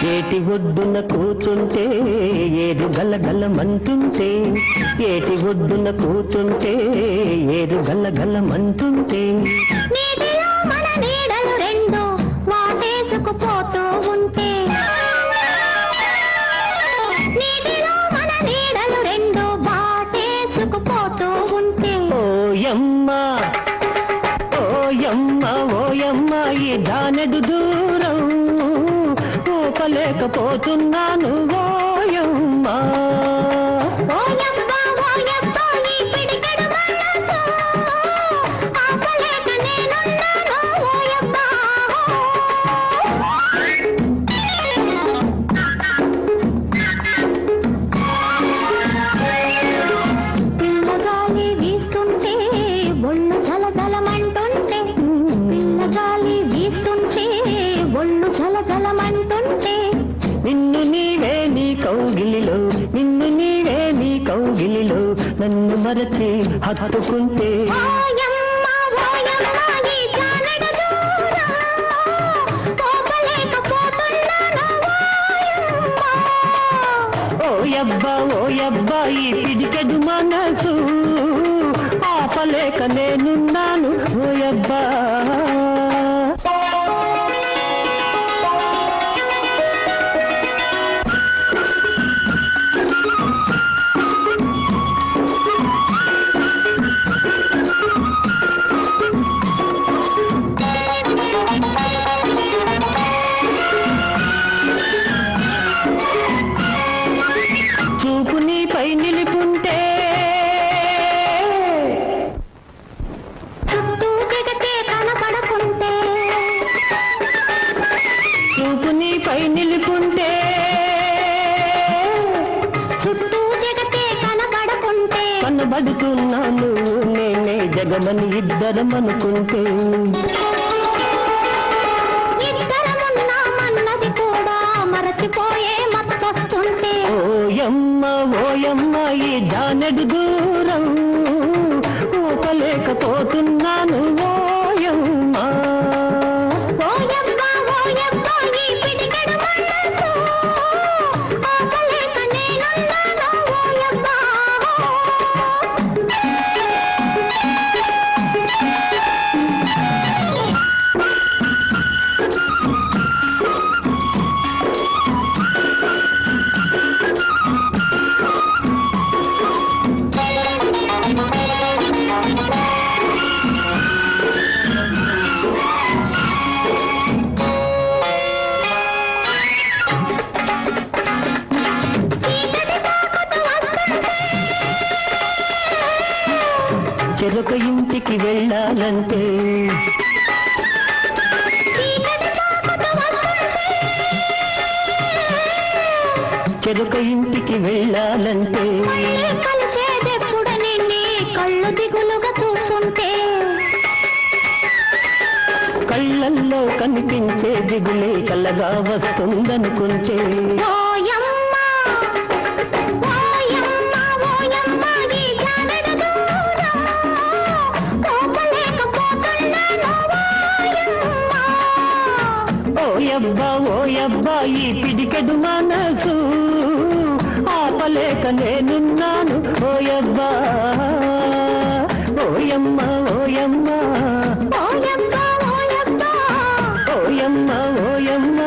ఏటి ఒడ్డున కూర్చుంటే ఏరు గలగలమంటుంటే, ఏటి ఒడ్డున కూర్చుంటే ఏరు గలగలమంటుంటే, నీటిలో మన నీడలు రెండు వాటేసుకుపోతూ ఉంటే, నీటిలో మన నీడలు రెండు వాటేసుకుపోతూ ఉంటే, ఓయమ్మా ఓయమ్మా ఓయమ్మా ఈ జానెడు దూరం ఊపలేకపోతున్నాను ఓయమ్మా. ఓయబ్బా ఓయబ్బా నీ పిడికెడు మనసు ఆపలేక నేనున్నాను ఓయబ్బా. పిల్లగాలి వీస్తుంటే ఒళ్ళు జలజలమంటుంటే, పిల్లగాలి వీస్తుంటే ఒళ్ళు జలజలమంటుంటే, నిన్ను నీవే నీ కౌగిలిలో, నిన్ను నీవే నీ కౌగిలిలో నన్ను మరచి హత్తుకుంటే, ఓయమ్మా ఓయమ్మా నీ జానెడు దూరం పోపలేకపోతున్నాను ఓయమ్మా. ఓయబ్బా ఓయబ్బా ఈ పిడికెడు మనసు ఆపలేక నేనున్నాను ఓయబ్బా. చూపు నీపై నిలుపుంటే చుట్టూ జగతే కనపడకుంటే, చూపు నీపై నిలుపుంటే, చుట్టూ జగతే కనపడకుంటే, కనబడుతున్నాను నేనే జగమని ఇద్దరం అనుకుంటే, ఇద్దరమున్నామన్నది కూడా మరచిపోయే మత్తొస్తుంటే, ఓయమ్మ ఓయమ్మ ఈ జానెడు దూరం ఊపలేకపోతున్నాను ఓయమ్మ. ఓయబ్బా ఓయబ్బా ఈ పిడికెడు మనసు ఆపలేక నేనున్నాను ఓయబ్బా. చెరొక ఇంటికి వెళ్ళాలంటే, చెరొక ఇంటికి వెళ్ళాలంటే, కలిసేదెప్పుడని నీ కళ్ళు దిగులుగా చూస్తుంటే, కళ్ళల్లో కనిపించే దిగులే కలగా వస్తుందనుకుంటే, ఓయమ్మా ఓయమ్మా ఓయమ్మా ఈ జానెడు దూరం పోపలేకపోతున్నాను ఓయమ్మా. ఓయబ్బా ఓయబ్బా ఈ పిడికెడు మనసు ఆపలేక నేనున్నాను ఓయబ్బా. ఓయమ్మ ఓయమ్మ ఓయబ్బా ఓయబ్బా ఓయమ్మ ఓయమ్మ